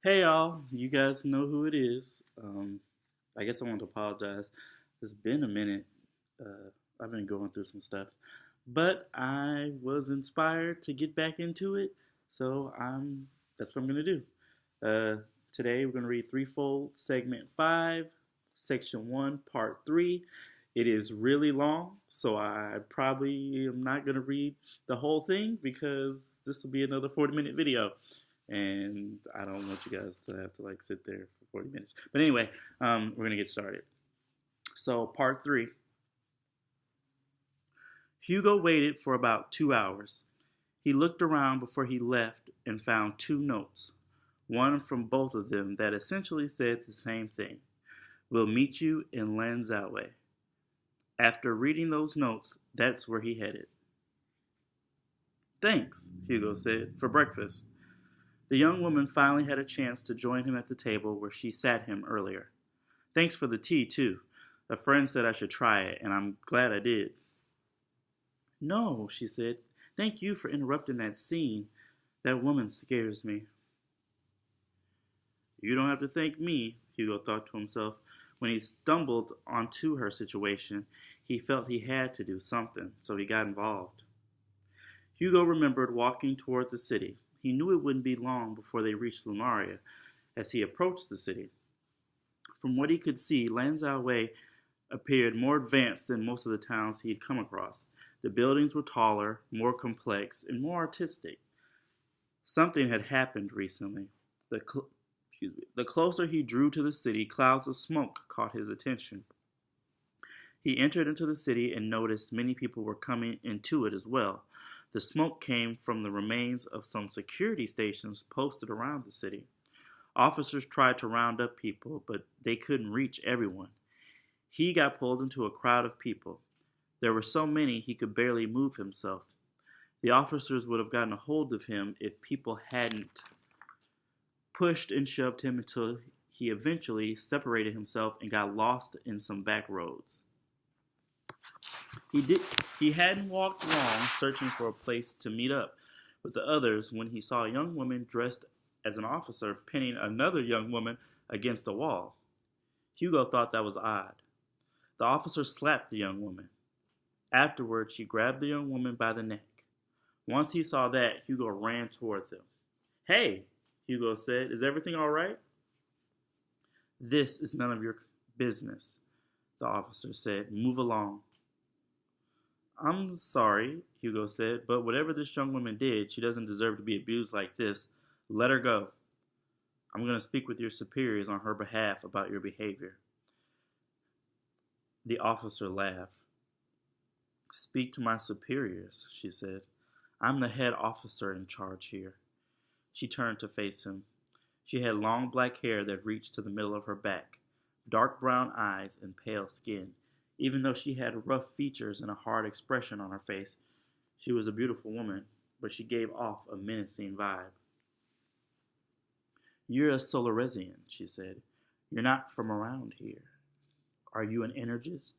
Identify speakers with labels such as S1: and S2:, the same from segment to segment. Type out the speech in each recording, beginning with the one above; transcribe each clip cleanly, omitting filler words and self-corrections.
S1: Hey y'all, you guys know who it is. I guess I want to apologize. It's been a minute. I've been going through some stuff, but I was inspired to get back into it, so that's what I'm gonna do. Uh, Today we're gonna read Threefold, Segment 5, Section 1, Part 3. It is really long, so I probably am not gonna read the whole thing because this will be another 40-minute video and I don't want you guys to have to like sit there for 40 minutes. But anyway, we're gonna get started. So part three. Hugo waited for about 2 hours. He looked around before he left and found two notes, one from both of them that essentially said the same thing. We'll meet you in Lanzawe. After reading those notes, that's where he headed. Thanks, Hugo said, for breakfast. The young woman finally had a chance to join him at the table where she sat him earlier. Thanks for the tea, too. A friend said I should try it, and I'm glad I did. No, she said. Thank you for interrupting that scene. That woman scares me. You don't have to thank me, Hugo thought to himself. When he stumbled onto her situation, he felt he had to do something, so he got involved. Hugo remembered walking toward the city. He knew it wouldn't be long before they reached Lunaria as he approached the city. From what he could see, Lanzawe appeared more advanced than most of the towns he had come across. The buildings were taller, more complex, and more artistic. Something had happened recently. The closer he drew to the city, clouds of smoke caught his attention. He entered into the city and noticed many people were coming into it as well. The smoke came from the remains of some security stations posted around the city. Officers tried to round up people, but they couldn't reach everyone. He got pulled into a crowd of people. There were so many he could barely move himself. The officers would have gotten a hold of him if people hadn't pushed and shoved him until he eventually separated himself and got lost in some back roads. He hadn't walked long searching for a place to meet up with the others when he saw a young woman dressed as an officer pinning another young woman against a wall. Hugo thought that was odd. The officer slapped the young woman. Afterward, she grabbed the young woman by the neck. Once he saw that, Hugo ran toward them. Hey, Hugo said, is everything all right? This is none of your business, the officer said. Move along. I'm sorry, Hugo said, but whatever this young woman did, she doesn't deserve to be abused like this. Let her go. I'm going to speak with your superiors on her behalf about your behavior. The officer laughed. Speak to my superiors, she said. I'm the head officer in charge here. She turned to face him. She had long black hair that reached to the middle of her back, dark brown eyes, and pale skin. Even though she had rough features and a hard expression on her face, she was a beautiful woman, but she gave off a menacing vibe. You're a Solaresian, she said. You're not from around here. Are you an energist?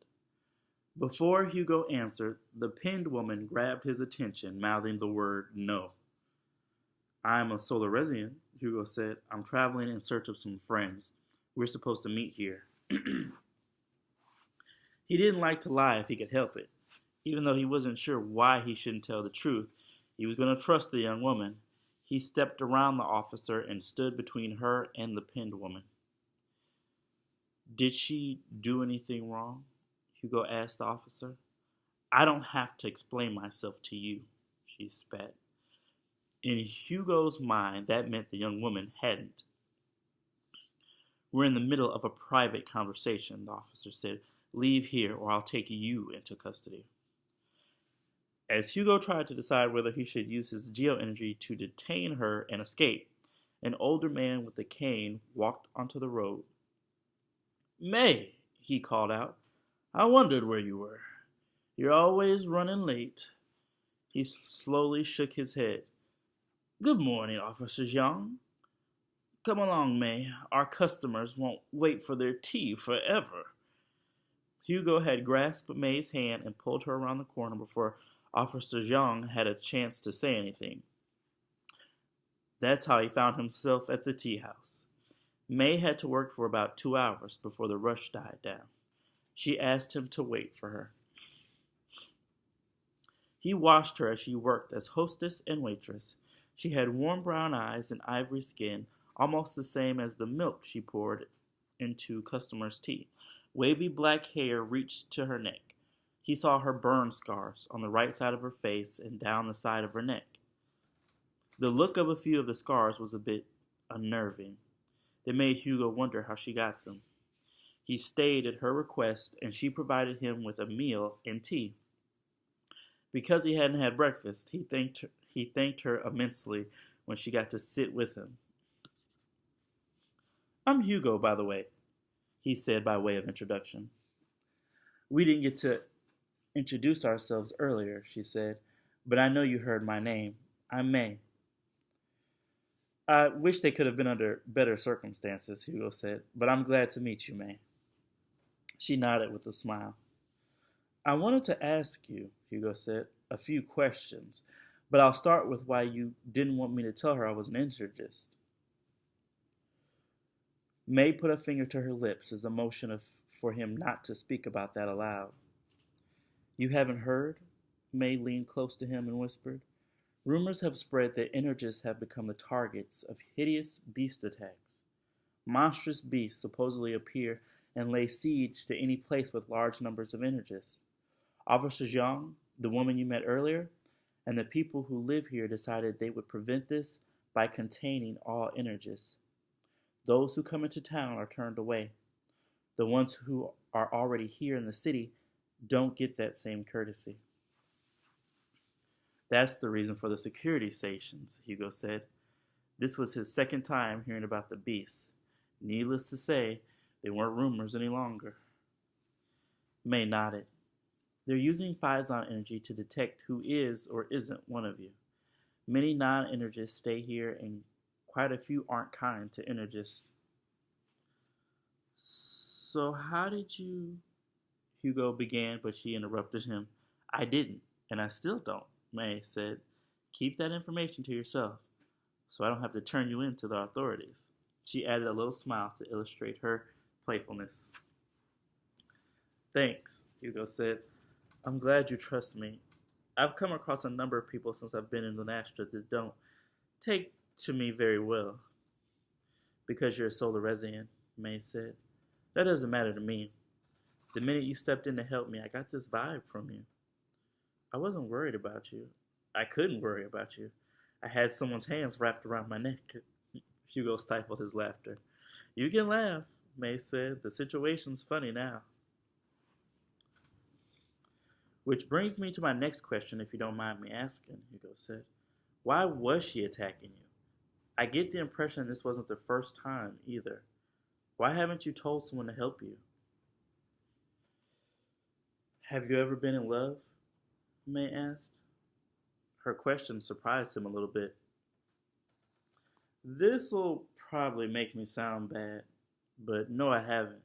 S1: Before Hugo answered, the pinned woman grabbed his attention, mouthing the word no. I'm a Solaresian, Hugo said. I'm traveling in search of some friends. We're supposed to meet here. He didn't like to lie if he could help it. Even though he wasn't sure why he shouldn't tell the truth, he was going to trust the young woman. He stepped around the officer and stood between her and the pinned woman. Did she do anything wrong? Hugo asked the officer. I don't have to explain myself to you, she spat. In Hugo's mind, that meant the young woman hadn't. We're in the middle of a private conversation, the officer said. Leave here or I'll take you into custody. As Hugo tried to decide whether he should use his geoenergy to detain her and escape, an older man with a cane walked onto the road. May, he called out. I wondered where you were. You're always running late. He slowly shook his head. Good morning, Officer Young. Come along, May. Our customers won't wait for their tea forever. Hugo had grasped May's hand and pulled her around the corner before Officer Zhang had a chance to say anything. That's how he found himself at the tea house. May had to work for about 2 hours before the rush died down. She asked him to wait for her. He watched her as she worked as hostess and waitress. She had warm brown eyes and ivory skin, almost the same as the milk she poured into customers' tea. Wavy black hair reached to her neck. He saw her burn scars on the right side of her face and down the side of her neck. The look of a few of the scars was a bit unnerving. They made Hugo wonder how she got them. He stayed at her request, and she provided him with a meal and tea. Because he hadn't had breakfast, he thanked her immensely when she got to sit with him. "I'm Hugo, by the way," he said by way of introduction. "We didn't get to introduce ourselves earlier," she said, "but I know you heard my name. I'm May." "I wish they could have been under better circumstances," Hugo said, "but I'm glad to meet you, May." She nodded with a smile. "I wanted to ask you," Hugo said, "a few questions, but I'll start with why you didn't want me to tell her I was an internist." May put a finger to her lips as a motion for him not to speak about that aloud. "You haven't heard?" May leaned close to him and whispered. "Rumors have spread that energists have become the targets of hideous beast attacks. Monstrous beasts supposedly appear and lay siege to any place with large numbers of energists. Officer Zhang, the woman you met earlier, and the people who live here decided they would prevent this by containing all energists. Those who come into town are turned away. The ones who are already here in the city don't get that same courtesy." "That's the reason for the security stations," Hugo said. This was his second time hearing about the beasts. Needless to say, they weren't rumors any longer. May nodded. "They're using Phison energy to detect who is or isn't one of you. Many non-energists stay here, and quite a few aren't kind to energists." "So how did you—" Hugo began, but she interrupted him. "I didn't, and I still don't," May said. "Keep that information to yourself, so I don't have to turn you in to the authorities." She added a little smile to illustrate her playfulness. "Thanks," Hugo said. "I'm glad you trust me. I've come across a number of people since I've been in Lunastra that don't take to me very well." "Because you're a solar resident," May said. "That doesn't matter to me. The minute you stepped in to help me, I got this vibe from you. I wasn't worried about you. I couldn't worry about you. I had someone's hands wrapped around my neck." Hugo stifled his laughter. "You can laugh," May said. "The situation's funny now." "Which brings me to my next question, if you don't mind me asking," Hugo said. "Why was she attacking you? I get the impression this wasn't the first time either. Why haven't you told someone to help you?" "Have you ever been in love?" May asked. Her question surprised him a little bit. "This'll probably make me sound bad, but no, I haven't."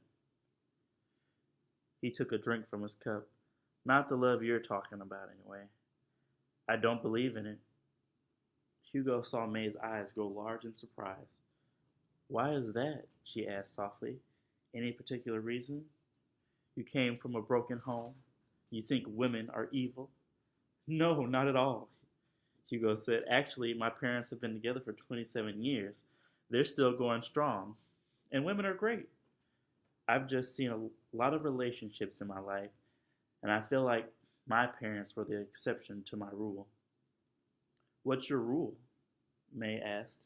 S1: He took a drink from his cup. "Not the love you're talking about, anyway. I don't believe in it." Hugo saw May's eyes grow large in surprise. "Why is that?" she asked softly. "Any particular reason? You came from a broken home? You think women are evil?" "No, not at all," Hugo said. "Actually, my parents have been together for 27 years. They're still going strong. And women are great. I've just seen a lot of relationships in my life, and I feel like my parents were the exception to my rule." "What's your rule?" May asked.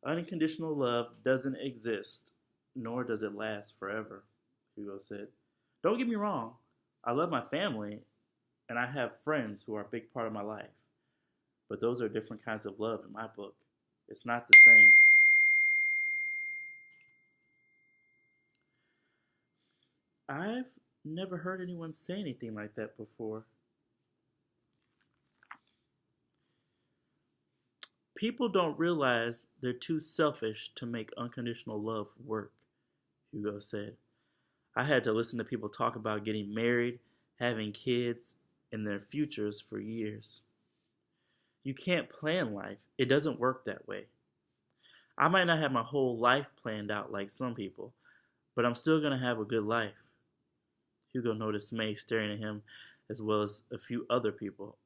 S1: "Unconditional love doesn't exist, nor does it last forever," Hugo said. "Don't get me wrong. I love my family, and I have friends who are a big part of my life. But those are different kinds of love in my book. It's not the same." "I've never heard anyone say anything like that before." "People don't realize they're too selfish to make unconditional love work," Hugo said. "I had to listen to people talk about getting married, having kids, and their futures for years. You can't plan life. It doesn't work that way. I might not have my whole life planned out like some people, but I'm still going to have a good life. Hugo noticed May staring at him as well as a few other people.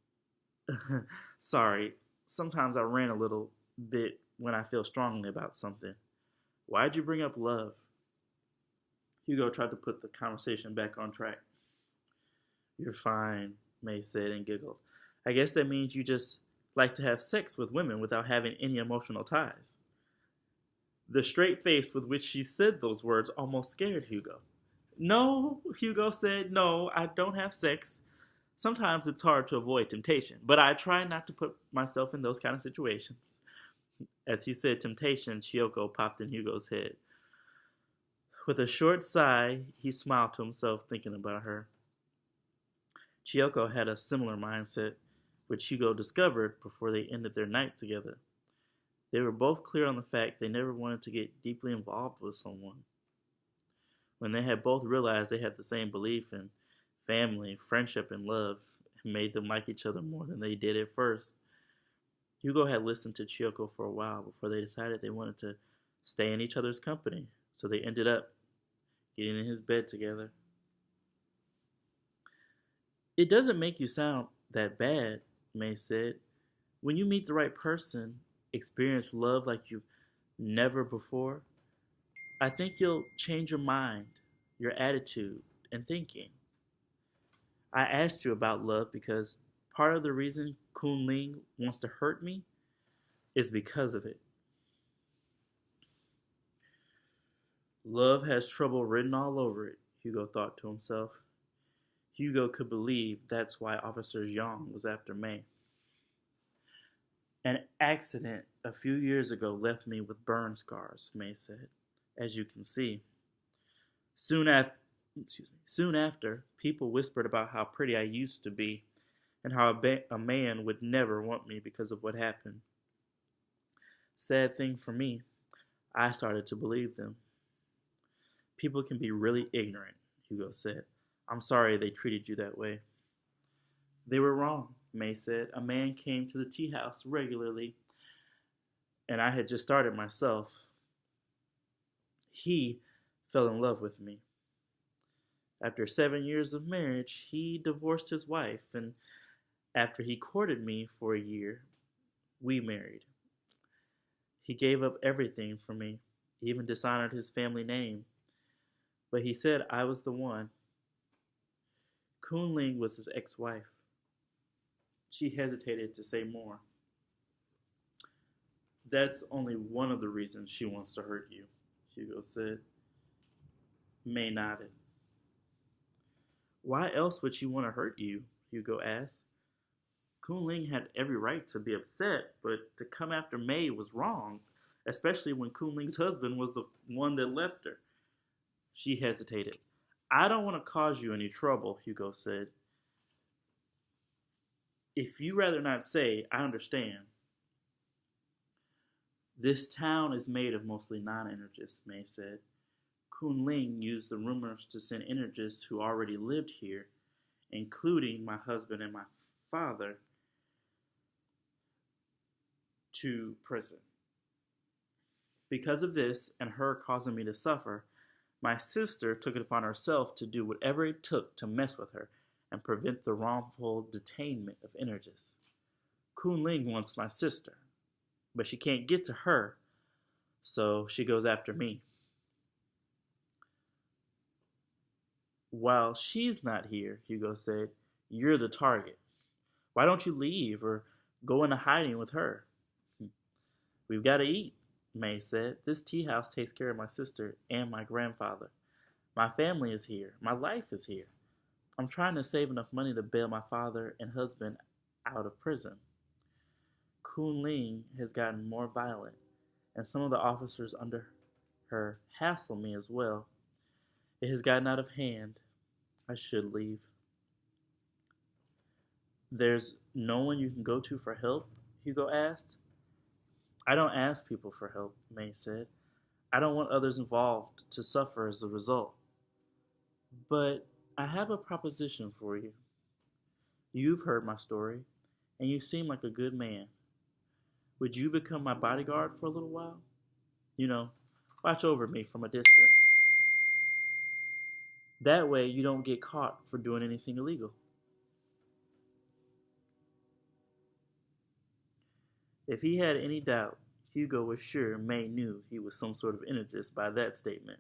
S1: Sorry, sometimes I rant a little bit when I feel strongly about something. Why'd you bring up love? Hugo tried to put the conversation back on track. You're fine, May said and giggled. I guess that means you just like to have sex with women without having any emotional ties. The straight face with which she said those words almost scared Hugo. No, Hugo said, no, I don't have sex. Sometimes it's hard to avoid temptation, but I try not to put myself in those kind of situations. As he said temptation, Chiyoko popped in Hugo's head. With a short sigh, he smiled to himself, thinking about her. Chiyoko had a similar mindset, which Hugo discovered before they ended their night together. They were both clear on the fact they never wanted to get deeply involved with someone. When they had both realized they had the same belief in family, friendship, and love, it made them like each other more than they did at first. Hugo had listened to Chiyoko for a while before they decided they wanted to stay in each other's company, so they ended up getting in his bed together. It doesn't make you sound that bad, May said. When you meet the right person, experience love like you've never before, I think you'll change your mind, your attitude, and thinking. I asked you about love because part of the reason Kun Ling wants to hurt me is because of it. Love has trouble written all over it, Hugo thought to himself. Hugo could believe that's why Officer Zhang was after May. An accident a few years ago left me with burn scars, May said, as you can see. Soon after, people whispered about how pretty I used to be and how a man would never want me because of what happened. Sad thing for me, I started to believe them. People can be really ignorant, Hugo said. I'm sorry they treated you that way. They were wrong, May said. A man came to the tea house regularly, and I had just started myself. He fell in love with me. After 7 years of marriage, he divorced his wife, and after he courted me for a year, we married. He gave up everything for me, even dishonored his family name. But he said I was the one. Kun Ling was his ex-wife. She hesitated to say more. That's only one of the reasons she wants to hurt you, Hugo said. May nodded. Why else would she want to hurt you? Hugo asked. Kun Ling had every right to be upset, but to come after May was wrong, especially when Kun Ling's husband was the one that left her. She hesitated. I don't want to cause you any trouble, Hugo said. If you rather not say, I understand. This town is made of mostly non-energists, May said. Kun Ling used the rumors to send energists who already lived here, including my husband and my father, to prison. Because of this, and her causing me to suffer, my sister took it upon herself to do whatever it took to mess with her and prevent the wrongful detainment of energists. Kun Ling wants my sister, but she can't get to her, so she goes after me. While she's not here, Hugo said, you're the target. Why don't you leave or go into hiding with her? We've got to eat, May said. This tea house takes care of my sister and my grandfather. My family is here. My life is here. I'm trying to save enough money to bail my father and husband out of prison. Kun Ling has gotten more violent, and some of the officers under her hassle me as well. It has gotten out of hand. I should leave. There's no one you can go to for help? Hugo asked. I don't ask people for help, May said. I don't want others involved to suffer as a result. But I have a proposition for you. You've heard my story, and you seem like a good man. Would you become my bodyguard for a little while? You know, watch over me from a distance. That way you don't get caught for doing anything illegal. If he had any doubt, Hugo was sure May knew he was some sort of energist by that statement.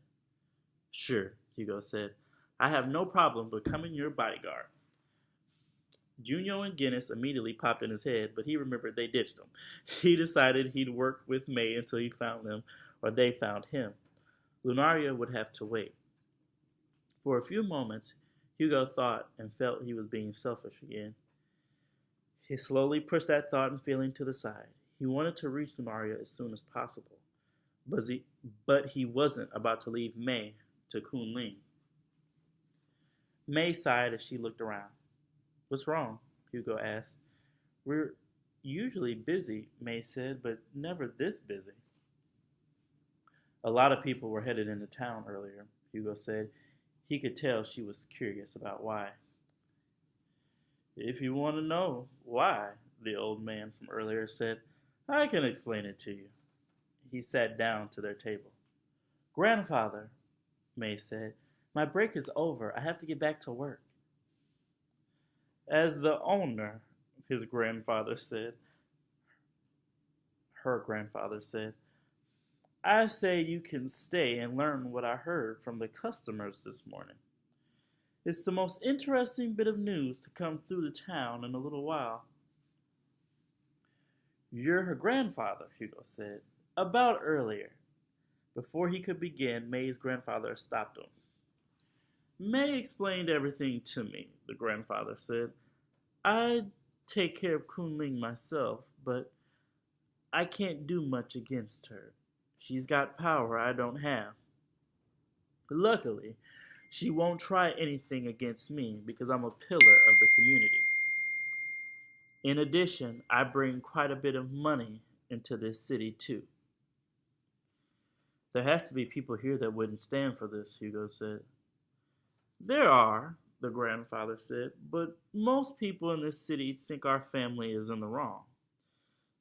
S1: Sure, Hugo said. I have no problem becoming your bodyguard. Junyo and Guinness immediately popped in his head, but he remembered they ditched him. He decided he'd work with May until he found them, or they found him. Lunaria would have to wait. For a few moments, Hugo thought and felt he was being selfish again. He slowly pushed that thought and feeling to the side. He wanted to reach Lunaria as soon as possible, but he wasn't about to leave May to Kunling. May sighed as she looked around. What's wrong? Hugo asked. We're usually busy, May said, but never this busy. A lot of people were headed into town earlier, Hugo said. He could tell she was curious about why. If you want to know why, the old man from earlier said, I can explain it to you. He sat down to their table. Grandfather, May said, my break is over. I have to get back to work. As the owner, his grandfather said, her grandfather said, I say you can stay and learn what I heard from the customers this morning. It's the most interesting bit of news to come through the town in a little while. You're her grandfather, Hugo said. About earlier. Before he could begin, May's grandfather stopped him. May explained everything to me, the grandfather said. I take care of Kunling myself, but I can't do much against her. She's got power I don't have. Luckily, she won't try anything against me because I'm a pillar of the community. In addition, I bring quite a bit of money into this city too. There has to be people here that wouldn't stand for this, Hugo said. There are, the grandfather said, but most people in this city think our family is in the wrong.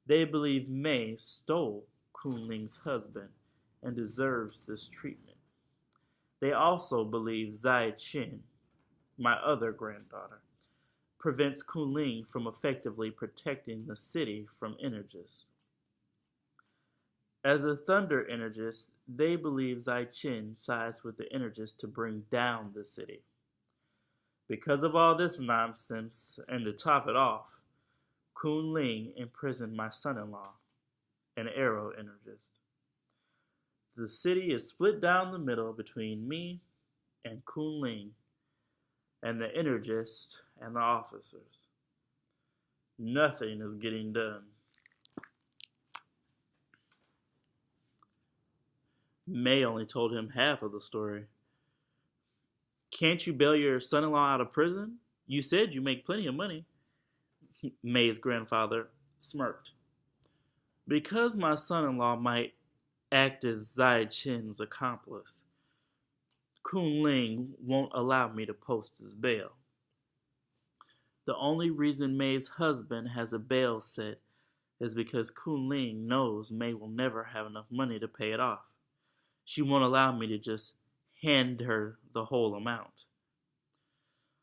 S1: They believe May stole Kunling's husband and deserves this treatment. They also believe Zai Qin, my other granddaughter, prevents Kunling from effectively protecting the city from energists. As a thunder energist, they believe Zai Qin sides with the energist to bring down the city. Because of all this nonsense, and to top it off, Kunling imprisoned my son-in-law, an arrow energist. The city is split down the middle between me and Kunling, and the energist and the officers. Nothing is getting done. May only told him half of the story. Can't you bail your son-in-law out of prison? You said you make plenty of money. May's grandfather smirked. Because my son-in-law might act as Zai Qin's accomplice, Kunling won't allow me to post his bail. The only reason May's husband has a bail set is because Kunling knows May will never have enough money to pay it off. She won't allow me to just hand her the whole amount.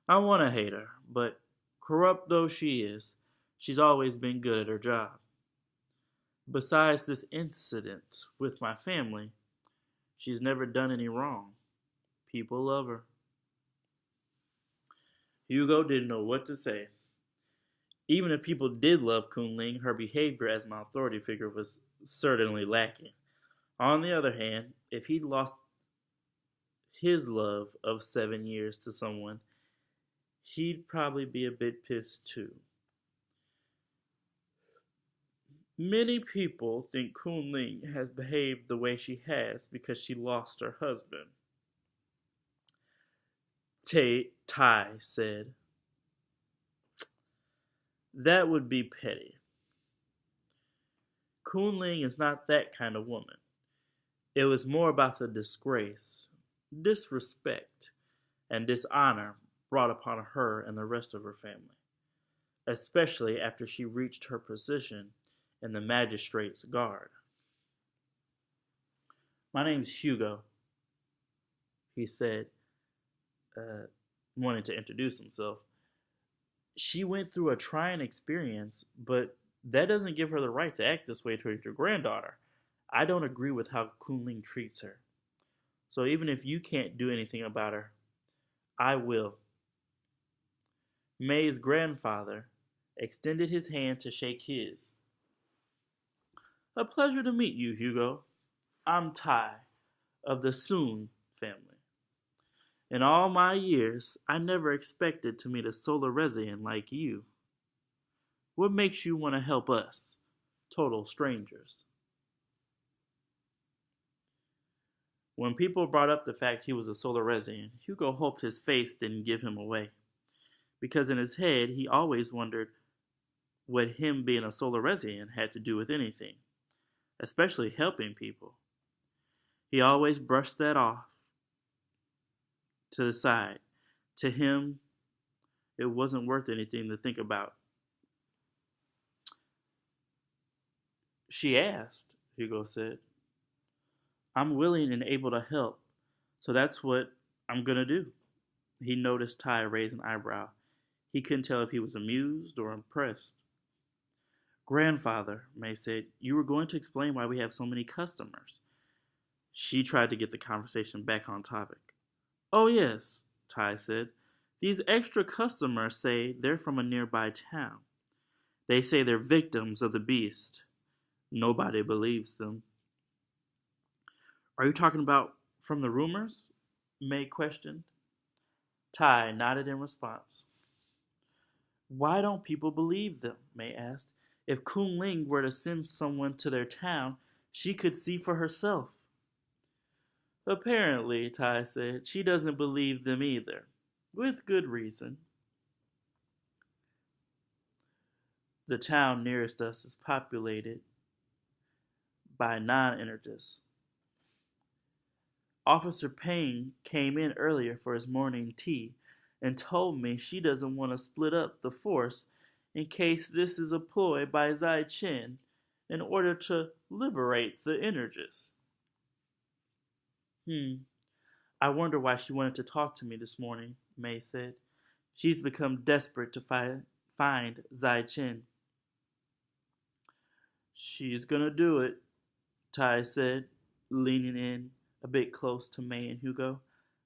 S1: I want to hate her, but corrupt though she is, she's always been good at her job. Besides this incident with my family, she's never done any wrong. People love her. Hugo didn't know what to say. Even if people did love Kunling, her behavior as an authority figure was certainly lacking. On the other hand, if he'd lost his love of 7 years to someone, he'd probably be a bit pissed too. Many people think Kunling has behaved the way she has because she lost her husband. Tai said. That would be petty. Kunling is not that kind of woman. It was more about the disgrace, disrespect, and dishonor brought upon her and the rest of her family, especially after she reached her position in the magistrate's guard. My name's Hugo, he said, wanting to introduce himself. She went through a trying experience, but that doesn't give her the right to act this way towards your granddaughter. I don't agree with how Kunling treats her. So even if you can't do anything about her, I will. May's grandfather extended his hand to shake his. A pleasure to meet you, Hugo. I'm Tai, of the Soon family. In all my years, I never expected to meet a Solaresian like you. What makes you want to help us, total strangers? When people brought up the fact he was a Solaresian, Hugo hoped his face didn't give him away, because in his head he always wondered what him being a Solaresian had to do with anything, especially helping people. He always brushed that off to the side. To him, it wasn't worth anything to think about. She asked, Hugo said. I'm willing and able to help, so that's what I'm gonna do. He noticed Ty raise an eyebrow. He couldn't tell if he was amused or impressed. Grandfather, May said, you were going to explain why we have so many customers. She tried to get the conversation back on topic. Oh, yes, Ty said. These extra customers say they're from a nearby town. They say they're victims of the beast. Nobody believes them. Are you talking about from the rumors? May questioned. Ty nodded in response. Why don't people believe them? May asked. If Kunling were to send someone to their town, she could see for herself. Apparently, Tai said, she doesn't believe them either. With good reason. The town nearest us is populated by non-energists. Officer Payne came in earlier for his morning tea and told me she doesn't want to split up the force in case this is a ploy by Zai Chen in order to liberate the energists. I wonder why she wanted to talk to me this morning, May said. She's become desperate to find Zai Chen. She's gonna do it, Tai said, leaning in a bit close to May and Hugo.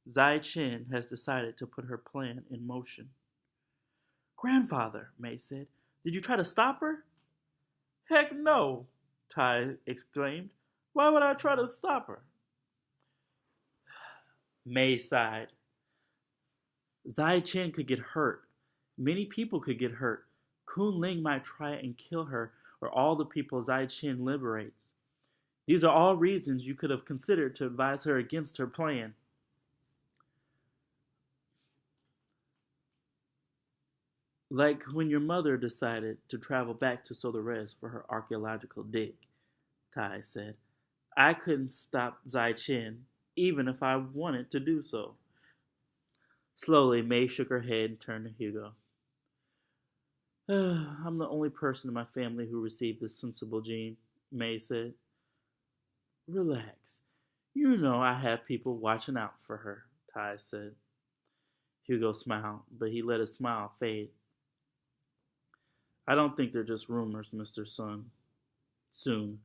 S1: Zai Chen has decided to put her plan in motion. Grandfather, May said, did you try to stop her? Heck no, Tai exclaimed. Why would I try to stop her? May sighed. Zai Chen could get hurt. Many people could get hurt. Kun Ling might try and kill her or all the people Zai Chen liberates. These are all reasons you could have considered to advise her against her plan. Like when your mother decided to travel back to Solares for her archaeological dig, Tai said. I couldn't stop Zai Chen, even if I wanted to do so. Slowly, May shook her head and turned to Hugo. I'm the only person in my family who received this sensible gene, May said. Relax. You know I have people watching out for her, Tai said. Hugo smiled, but he let his smile fade. I don't think they're just rumors, Mr. Sun. Soon.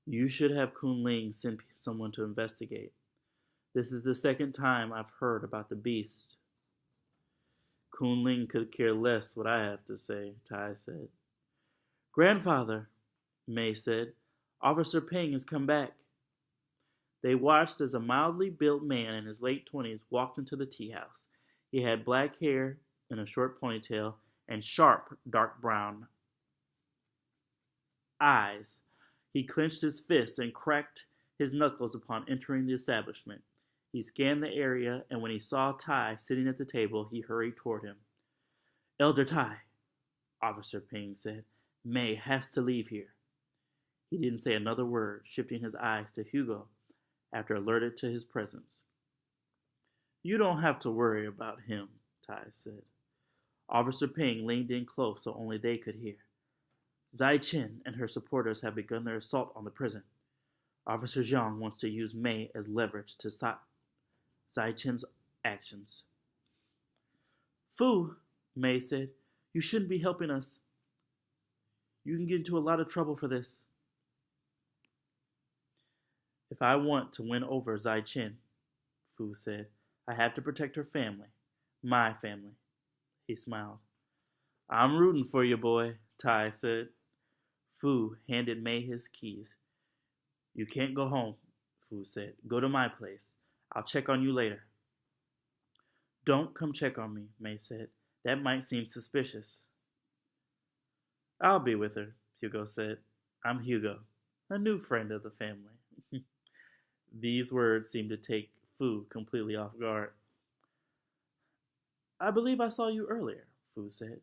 S1: You should have Kun Ling send someone to investigate. This is the second time I've heard about the beast. Kun Ling could care less what I have to say, Tai said. Grandfather, May said, Officer Ping has come back. They watched as a mildly built man in his late 20s walked into the tea house. He had black hair and a short ponytail and sharp, dark brown eyes. He clenched his fists and cracked his knuckles upon entering the establishment. He scanned the area, and when he saw Tai sitting at the table, he hurried toward him. Elder Tai, Officer Ping said, May has to leave here. He didn't say another word, shifting his eyes to Hugo after alerted to his presence. You don't have to worry about him, Tai said. Officer Ping leaned in close so only they could hear. Zai Chen and her supporters have begun their assault on the prison. Officer Zhang wants to use Mei as leverage to stop Zai Chen's actions. Fu, Mei said, you shouldn't be helping us. You can get into a lot of trouble for this. If I want to win over Zai Chen, Fu said, I have to protect her family. My family. He smiled. I'm rooting for you, boy, Tai said. Fu handed Mei his keys. You can't go home, Fu said. Go to my place. I'll check on you later. Don't come check on me, Mei said. That might seem suspicious. I'll be with her, Hugo said. I'm Hugo, a new friend of the family. These words seemed to take Fu completely off guard. I believe I saw you earlier, Fu said.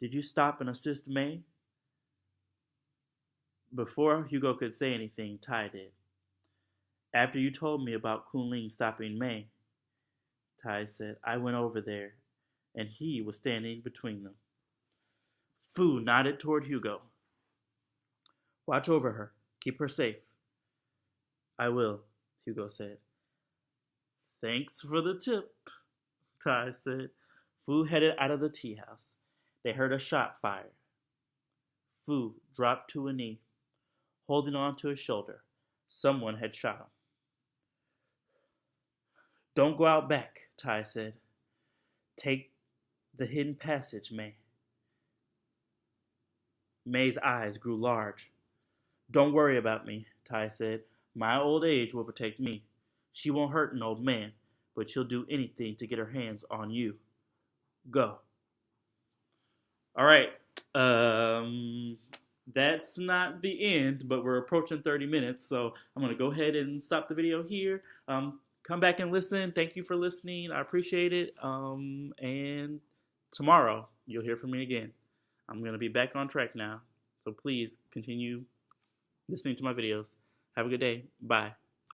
S1: Did you stop and assist Mei? Before Hugo could say anything, Tai did. After you told me about Kunling stopping Mei, Tai said, I went over there, and he was standing between them. Fu nodded toward Hugo. Watch over her. Keep her safe. I will, Hugo said. Thanks for the tip, Tai said. Fu headed out of the tea house. They heard a shot fired. Fu dropped to a knee, holding on to his shoulder. Someone had shot him. Don't go out back, Tai said. Take the hidden passage, Mei. Mei's eyes grew large. Don't worry about me, Tai said. My old age will protect me. She won't hurt an old man, but she'll do anything to get her hands on you. Go. All right. That's not the end, but we're approaching 30 minutes, so I'm going to go ahead and stop the video here. Come back and listen. Thank you for listening. I appreciate it. And tomorrow, you'll hear from me again. I'm going to be back on track now, so please continue listening to my videos. Have a good day. Bye.